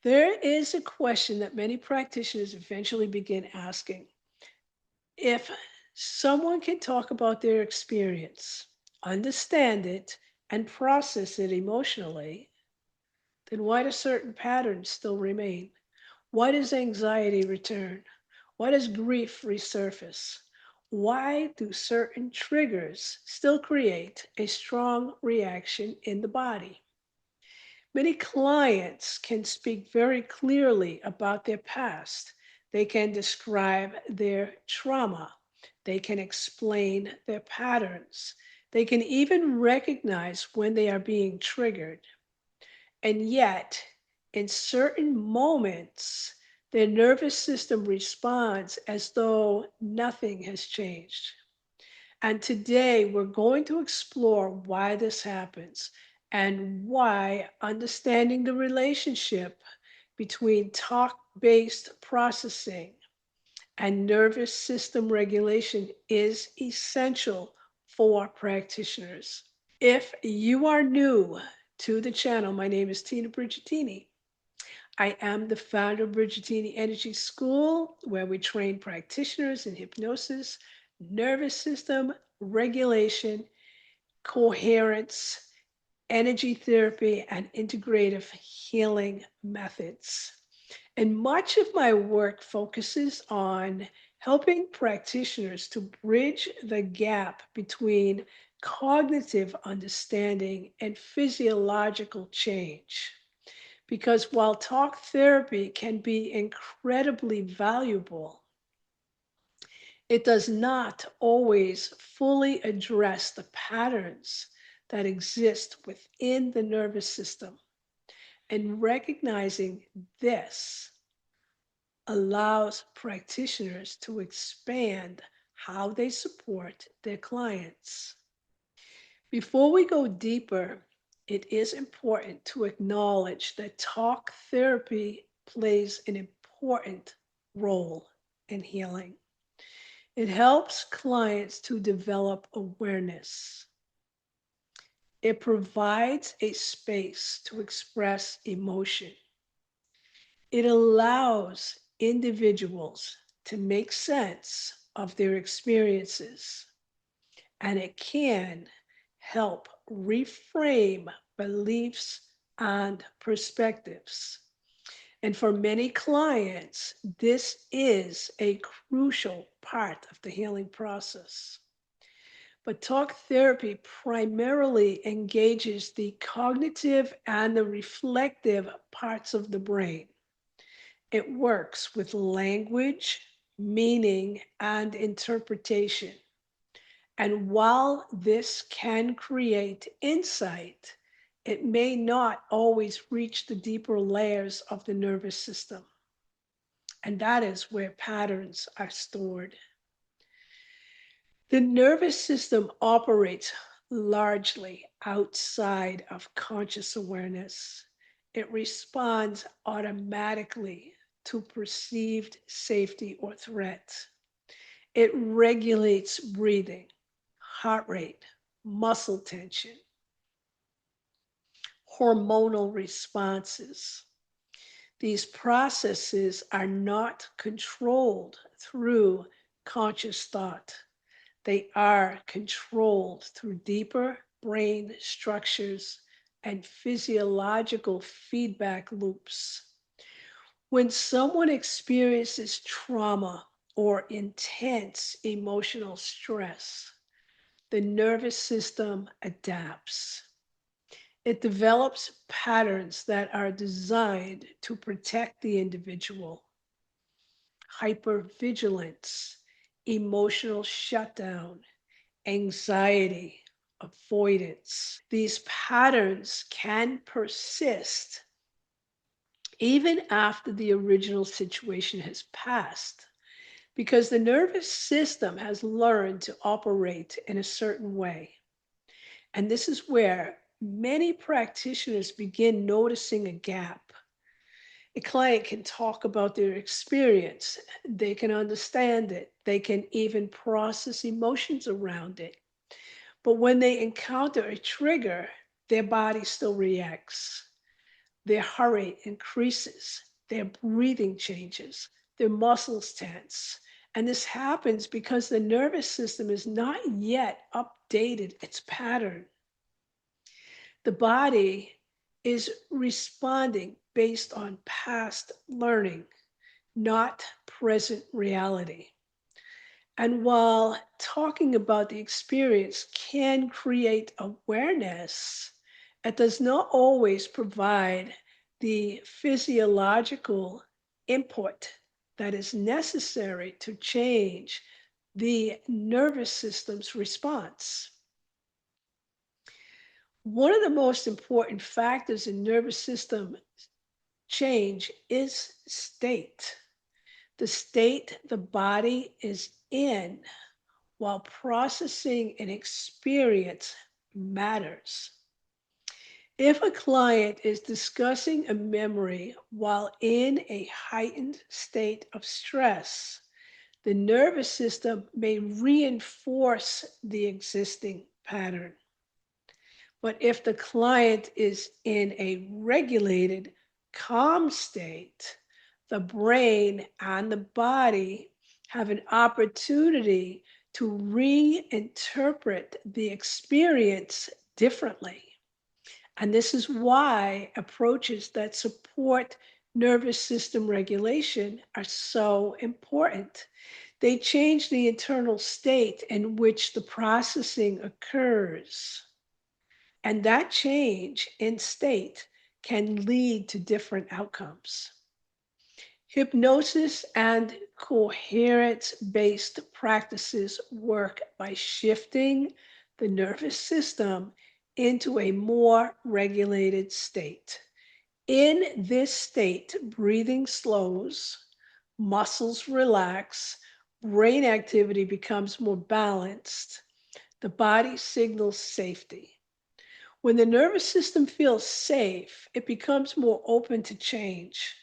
There is a question that many practitioners eventually begin asking. If someone can talk about their experience, understand it, and process it emotionally, then why do certain patterns still remain? Why does anxiety return? Why does grief resurface? Why do certain triggers still create a strong reaction in the body? Many clients can speak very clearly about their past. They can describe their trauma. They can explain their patterns. They can even recognize when they are being triggered. And yet, in certain moments, their nervous system responds as though nothing has changed. And today we're going to explore why this happens and why understanding the relationship between talk based processing and nervous system regulation is essential for practitioners. If you are new to the channel, my name is Tina Brigitini. I am the founder of Brigitini Energy School, where we train practitioners in hypnosis, nervous system regulation, coherence, energy therapy, and integrative healing methods. And much of my work focuses on helping practitioners to bridge the gap between cognitive understanding and physiological change. Because while talk therapy can be incredibly valuable, it does not always fully address the patterns that exist within the nervous system. And recognizing this allows practitioners to expand how they support their clients. Before we go deeper, it is important to acknowledge that talk therapy plays an important role in healing. It helps clients to develop awareness. It provides a space to express emotion. It allows individuals to make sense of their experiences, and it can help reframe beliefs and perspectives. And for many clients, this is a crucial part of the healing process. But talk therapy primarily engages the cognitive and the reflective parts of the brain. It works with language, meaning, and interpretation. And while this can create insight, it may not always reach the deeper layers of the nervous system. And that is where patterns are stored. The nervous system operates largely outside of conscious awareness. It responds automatically to perceived safety or threat. It regulates breathing, heart rate, muscle tension, hormonal responses. These processes are not controlled through conscious thought. They are controlled through deeper brain structures and physiological feedback loops. When someone experiences trauma or intense emotional stress, the nervous system adapts. It develops patterns that are designed to protect the individual: hypervigilance, emotional shutdown, anxiety, avoidance. These patterns can persist even after the original situation has passed because the nervous system has learned to operate in a certain way. And this is where many practitioners begin noticing a gap. A client can talk about their experience, they can understand it, they can even process emotions around it. But when they encounter a trigger, their body still reacts. Their heart rate increases, their breathing changes, their muscles tense. And this happens because the nervous system is not yet updated its pattern. The body is responding based on past learning, not present reality. And while talking about the experience can create awareness, it does not always provide the physiological input that is necessary to change the nervous system's response. One of the most important factors in nervous system change is state. The state the body is in while processing an experience matters. If a client is discussing a memory while in a heightened state of stress, the nervous system may reinforce the existing pattern. But if the client is in a regulated, calm state, the brain and the body have an opportunity to reinterpret the experience differently. And this is why approaches that support nervous system regulation are so important. They change the internal state in which the processing occurs. And that change in state can lead to different outcomes. Hypnosis and coherence based practices work by shifting the nervous system into a more regulated state. In this state, breathing slows, muscles relax, brain activity becomes more balanced, the body signals safety. When the nervous system feels safe, it becomes more open to change.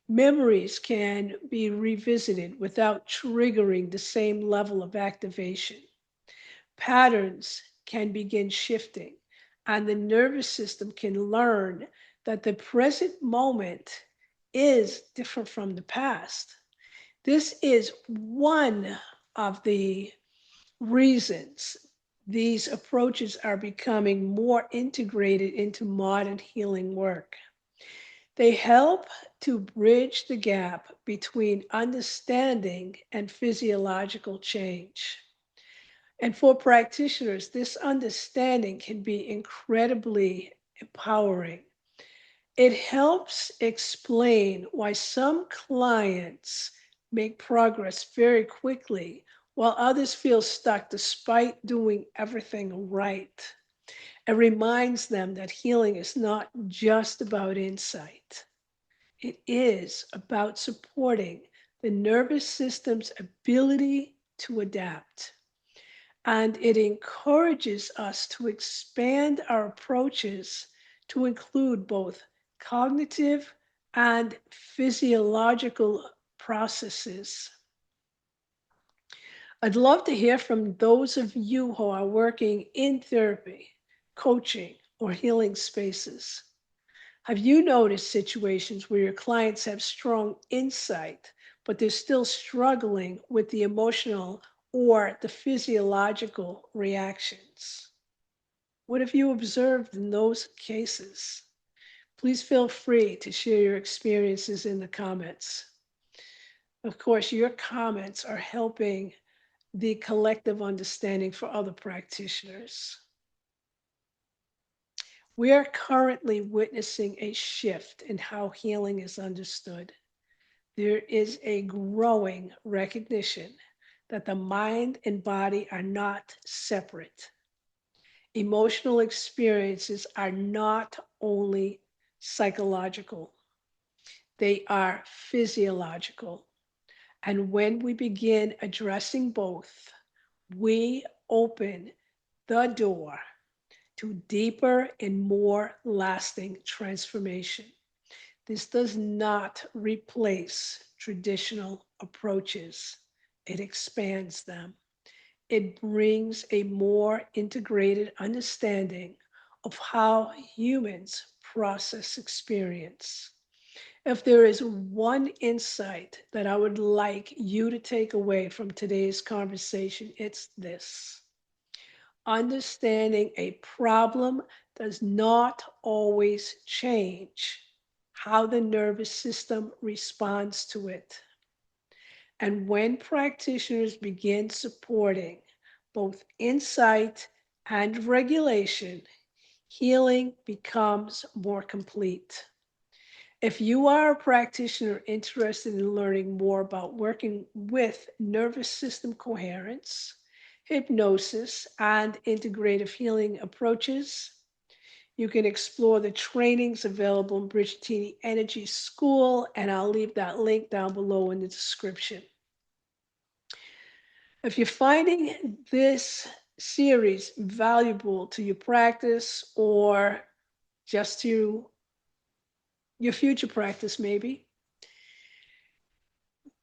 Memories can be revisited without triggering the same level of activation. Patterns can begin shifting, and the nervous system can learn that the present moment is different from the past. This is one of the reasons these approaches are becoming more integrated into modern healing work. They help to bridge the gap between understanding and physiological change. And for practitioners, this understanding can be incredibly empowering. It helps explain why some clients make progress very quickly while others feel stuck despite doing everything right. It reminds them that healing is not just about insight. It is about supporting the nervous system's ability to adapt. And it encourages us to expand our approaches to include both cognitive and physiological processes. I'd love to hear from those of you who are working in therapy, coaching, or healing spaces. Have you noticed situations where your clients have strong insight, but they're still struggling with the emotional or the physiological reactions? What have you observed in those cases? Please feel free to share your experiences in the comments. Of course, your comments are helping the collective understanding for other practitioners. We are currently witnessing a shift in how healing is understood. There is a growing recognition that the mind and body are not separate. Emotional experiences are not only psychological, they are physiological. And when we begin addressing both, we open the door to deeper and more lasting transformation. This does not replace traditional approaches, it expands them. It brings a more integrated understanding of how humans process experience. If there is one insight that I would like you to take away from today's conversation, it's this: understanding a problem does not always change how the nervous system responds to it. And when practitioners begin supporting both insight and regulation, healing becomes more complete. If you are a practitioner interested in learning more about working with nervous system coherence, hypnosis, and integrative healing approaches, you can explore the trainings available in Bridgetini Energy School, and I'll leave that link down below in the description. If you're finding this series valuable to your practice or just to your future practice, maybe,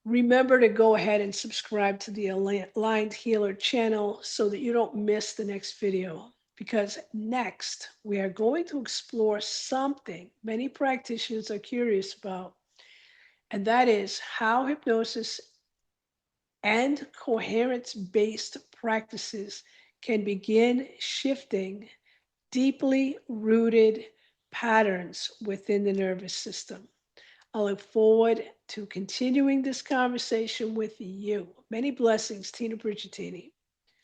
remember to go ahead and subscribe to the Aligned Healer channel so that you don't miss the next video. Because next, we are going to explore something many practitioners are curious about, and that is how hypnosis and coherence-based practices can begin shifting deeply rooted patterns within the nervous system. I look forward to continuing this conversation with you. Many blessings, Tina Brigitini.